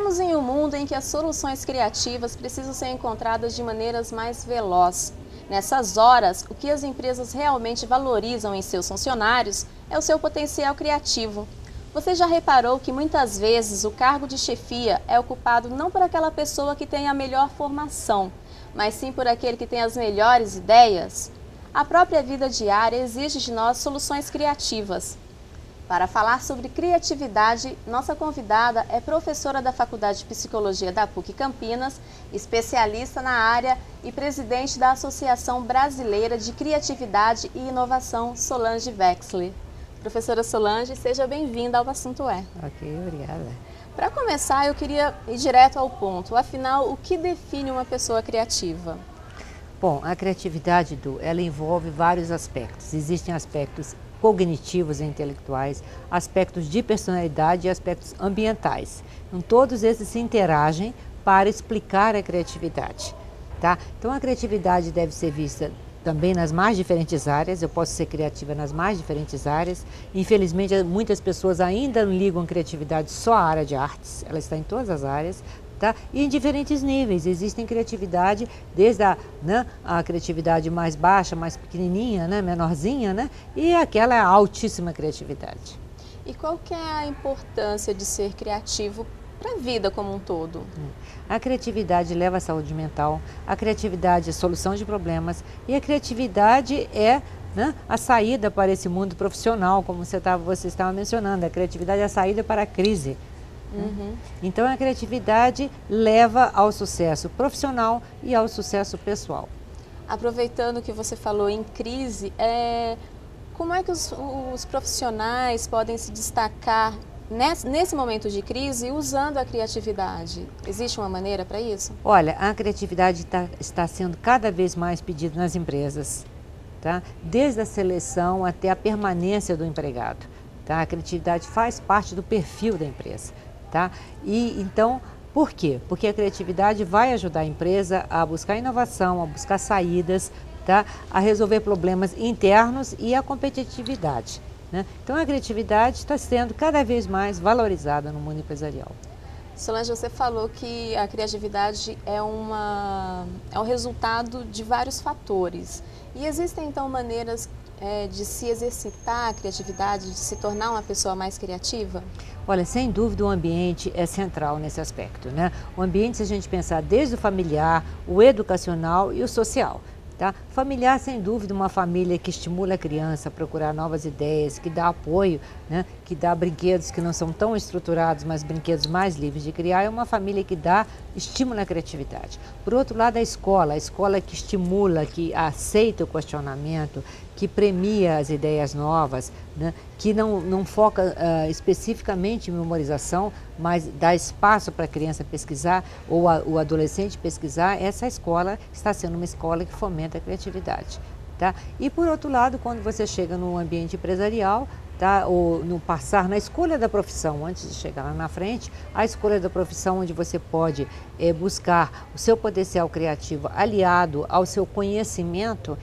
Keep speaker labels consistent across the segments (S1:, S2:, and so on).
S1: Vivemos em um mundo em que as soluções criativas precisam ser encontradas de maneiras mais velozes. Nessas horas, o que as empresas realmente valorizam em seus funcionários é o seu potencial criativo. Você já reparou que muitas vezes o cargo de chefia é ocupado não por aquela pessoa que tem a melhor formação, mas sim por aquele que tem as melhores ideias? A própria vida diária exige de nós soluções criativas. Para falar sobre criatividade, nossa convidada é professora da Faculdade de Psicologia da PUC Campinas, especialista na área e presidente da Associação Brasileira de Criatividade e Inovação, Solange Wexler. Professora Solange, seja bem-vinda ao Assunto É.
S2: Ok, obrigada.
S1: Para começar, eu queria ir direto ao ponto. Afinal, o que define uma pessoa criativa?
S2: Bom, a criatividade, ela envolve vários aspectos. Existem aspectos cognitivos e intelectuais, aspectos de personalidade e aspectos ambientais. Então, todos esses se interagem para explicar a criatividade, tá? Então, a criatividade deve ser vista também nas mais diferentes áreas. Eu posso ser criativa nas mais diferentes áreas. Infelizmente, muitas pessoas ainda não ligam a criatividade só à área de artes, ela está em todas as áreas. Tá? E em diferentes níveis, existem criatividade, desde a criatividade mais baixa, mais pequenininha, menorzinha, e aquela altíssima criatividade.
S1: E qual que é a importância de ser criativo para a vida como um todo?
S2: A criatividade leva à saúde mental, a criatividade é solução de problemas e a criatividade é a saída para esse mundo profissional, como você estava mencionando, a criatividade é a saída para a crise. Então a criatividade leva ao sucesso profissional e ao sucesso pessoal.
S1: Aproveitando que você falou em crise, como é que os profissionais podem se destacar nesse momento de crise usando a criatividade? Existe uma maneira para isso?
S2: Olha, a criatividade está sendo cada vez mais pedida nas empresas, tá? Desde a seleção até a permanência do empregado. Tá? A criatividade faz parte do perfil da empresa. Tá? E então, por quê? Porque a criatividade vai ajudar a empresa a buscar inovação, a buscar saídas, tá? A resolver problemas internos e a competitividade. Então a criatividade está sendo cada vez mais valorizada no mundo empresarial.
S1: Solange, você falou que a criatividade é um resultado de vários fatores. E existem então maneiras de se exercitar a criatividade, de se tornar uma pessoa mais criativa?
S2: Olha, sem dúvida o ambiente é central nesse aspecto, O ambiente, se a gente pensar desde o familiar, o educacional e o social. Tá? Familiar, sem dúvida, uma família que estimula a criança a procurar novas ideias, que dá apoio, que dá brinquedos que não são tão estruturados, mas brinquedos mais livres de criar, é uma família que dá estímulo à criatividade. Por outro lado, a escola que estimula, que aceita o questionamento, que premia as ideias novas, que não foca especificamente em memorização, mas dá espaço para a criança pesquisar ou o adolescente pesquisar. Essa escola está sendo uma escola que fomenta a criatividade. Tá? E por outro lado, quando você chega no ambiente empresarial, tá? Ou no passar na escolha da profissão, antes de chegar lá na frente, a escolha da profissão onde você pode buscar o seu potencial criativo aliado ao seu conhecimento,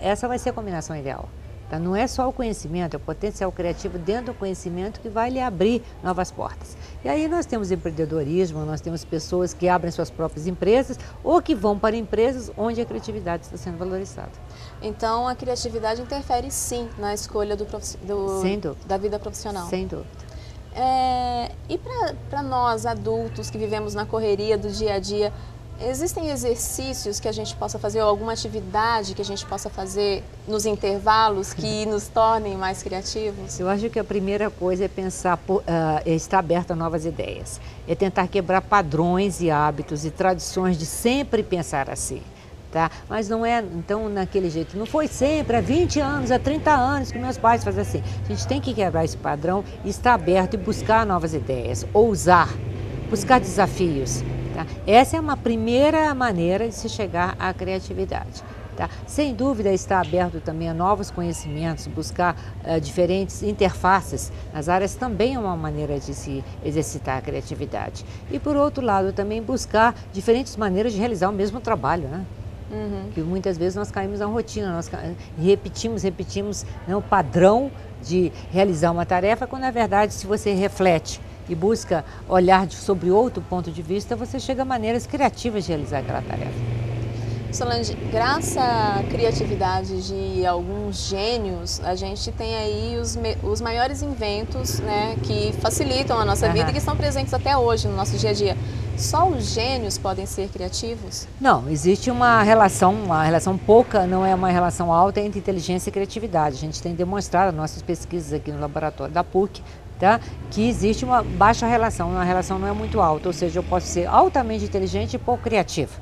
S2: essa vai ser a combinação ideal. Tá? Não é só o conhecimento, é o potencial criativo dentro do conhecimento que vai lhe abrir novas portas. E aí nós temos empreendedorismo, nós temos pessoas que abrem suas próprias empresas ou que vão para empresas onde a criatividade está sendo valorizada.
S1: Então a criatividade interfere sim na escolha da vida profissional.
S2: Sem dúvida.
S1: E para nós adultos que vivemos na correria do dia a dia, existem exercícios que a gente possa fazer ou alguma atividade que a gente possa fazer nos intervalos que nos tornem mais criativos? Eu
S2: acho que a primeira coisa é pensar, estar aberto a novas ideias. É tentar quebrar padrões e hábitos e tradições de sempre pensar assim. Tá? Mas não é então naquele jeito, não foi sempre, há 20 anos, há 30 anos que meus pais fazem assim. A gente tem que quebrar esse padrão, estar aberto e buscar novas ideias, ousar, buscar desafios. Tá? Essa é uma primeira maneira de se chegar à criatividade. Tá? Sem dúvida, estar aberto também a novos conhecimentos, buscar diferentes interfaces nas áreas também é uma maneira de se exercitar a criatividade. E por outro lado, também buscar diferentes maneiras de realizar o mesmo trabalho, Que muitas vezes nós caímos na rotina, nós repetimos o padrão de realizar uma tarefa, quando na verdade, se você reflete e busca olhar sobre outro ponto de vista, você chega a maneiras criativas de realizar aquela tarefa.
S1: Solange, graças à criatividade de alguns gênios, a gente tem aí os maiores inventos, né, que facilitam a nossa vida e que estão presentes até hoje no nosso dia a dia. Só os gênios podem ser criativos?
S2: Não, existe uma relação pouca, não é uma relação alta entre inteligência e criatividade. A gente tem demonstrado nas nossas pesquisas aqui no laboratório da PUC, tá, que existe uma baixa relação, uma relação não é muito alta, ou seja, eu posso ser altamente inteligente e pouco criativo.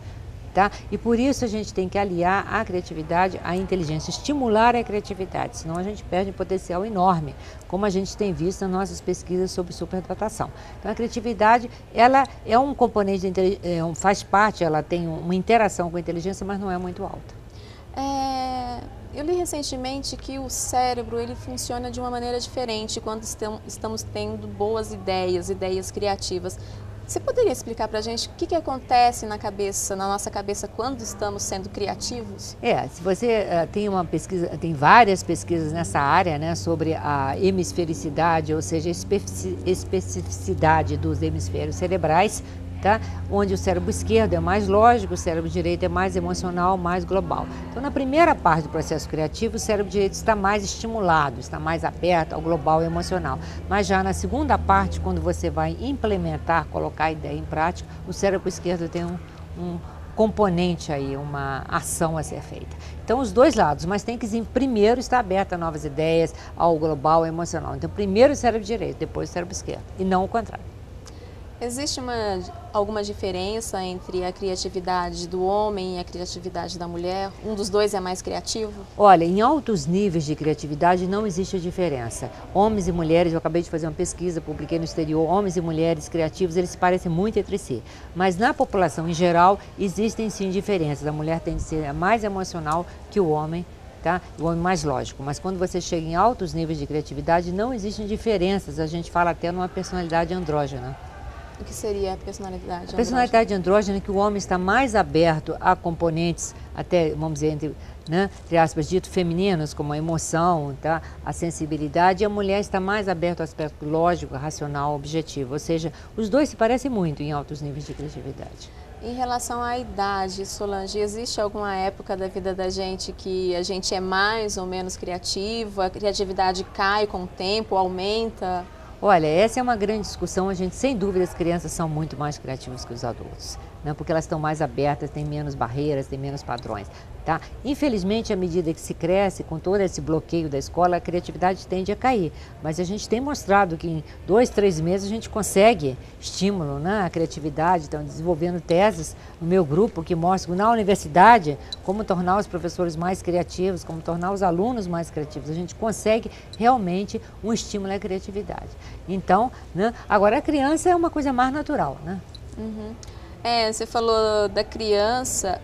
S2: Tá? E por isso a gente tem que aliar a criatividade à inteligência, estimular a criatividade, senão a gente perde um potencial enorme, como a gente tem visto nas nossas pesquisas sobre superdotação. Então a criatividade, ela é um componente, faz parte, ela tem uma interação com a inteligência, mas não é muito alta.
S1: Eu li recentemente que o cérebro ele funciona de uma maneira diferente quando estamos tendo boas ideias criativas. Você poderia explicar para a gente o que acontece na nossa cabeça, quando estamos sendo criativos?
S2: Se você tem uma pesquisa, tem várias pesquisas nessa área, né, sobre a hemisfericidade, ou seja, a especificidade dos hemisférios cerebrais, tá? Onde o cérebro esquerdo é mais lógico, o cérebro direito é mais emocional, mais global. Então, na primeira parte do processo criativo, o cérebro direito está mais estimulado, está mais aberto ao global e emocional. Mas já na segunda parte, quando você vai implementar, colocar a ideia em prática, o cérebro esquerdo tem um componente aí, uma ação a ser feita. Então, os dois lados, mas tem que primeiro estar aberto a novas ideias, ao global e emocional. Então, primeiro o cérebro direito, depois o cérebro esquerdo, e não o contrário.
S1: Existe alguma diferença entre a criatividade do homem e a criatividade da mulher? Um dos dois é mais criativo?
S2: Olha, em altos níveis de criatividade não existe a diferença. Homens e mulheres, eu acabei de fazer uma pesquisa, publiquei no exterior, homens e mulheres criativos, eles se parecem muito entre si. Mas na população em geral, existem sim diferenças. A mulher tem de ser mais emocional que o homem, tá? O homem mais lógico. Mas quando você chega em altos níveis de criatividade, não existem diferenças. A gente fala até numa personalidade andrógena.
S1: O que seria a personalidade andrógena?
S2: A personalidade andrógena é que o homem está mais aberto a componentes, até, vamos dizer, entre aspas, dito femininos, como a emoção, tá? A sensibilidade, e a mulher está mais aberta ao aspecto lógico, racional, objetivo. Ou seja, os dois se parecem muito em altos níveis de criatividade.
S1: Em relação à idade, Solange, existe alguma época da vida da gente que a gente é mais ou menos criativo, a criatividade cai com o tempo, aumenta?
S2: Olha, essa é uma grande discussão. A gente, sem dúvida, as crianças são muito mais criativas que os adultos, né? Porque elas estão mais abertas, têm menos barreiras, têm menos padrões, tá? Infelizmente, à medida que se cresce, com todo esse bloqueio da escola, a criatividade tende a cair. Mas a gente tem mostrado que em 2, 3 meses a gente consegue estímulo, né? A criatividade. Estão desenvolvendo teses no meu grupo que mostram na universidade como tornar os professores mais criativos, como tornar os alunos mais criativos. A gente consegue realmente um estímulo à criatividade. Então, né? Agora a criança é uma coisa mais natural, né?
S1: Uhum. Você falou da criança,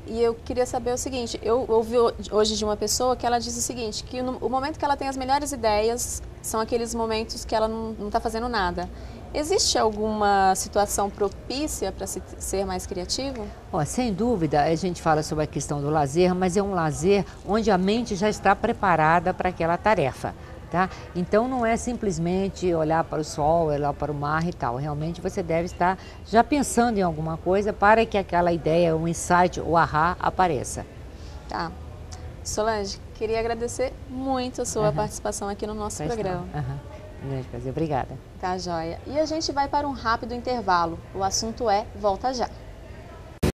S1: e eu queria saber o seguinte, eu ouvi hoje de uma pessoa que ela diz o seguinte, que o momento que ela tem as melhores ideias são aqueles momentos que ela não está fazendo nada. Existe alguma situação propícia para se ser mais criativo?
S2: Sem dúvida, a gente fala sobre a questão do lazer, mas é um lazer onde a mente já está preparada para aquela tarefa. Tá? Então não é simplesmente olhar para o sol, olhar para o mar e tal. Realmente você deve estar já pensando em alguma coisa para que aquela ideia, o insight, o ahá apareça.
S1: Tá. Solange, queria agradecer muito a sua participação aqui no nosso programa.
S2: Um grande prazer, obrigada.
S1: Tá, joia. E a gente vai para um rápido intervalo. O assunto é Volta Já.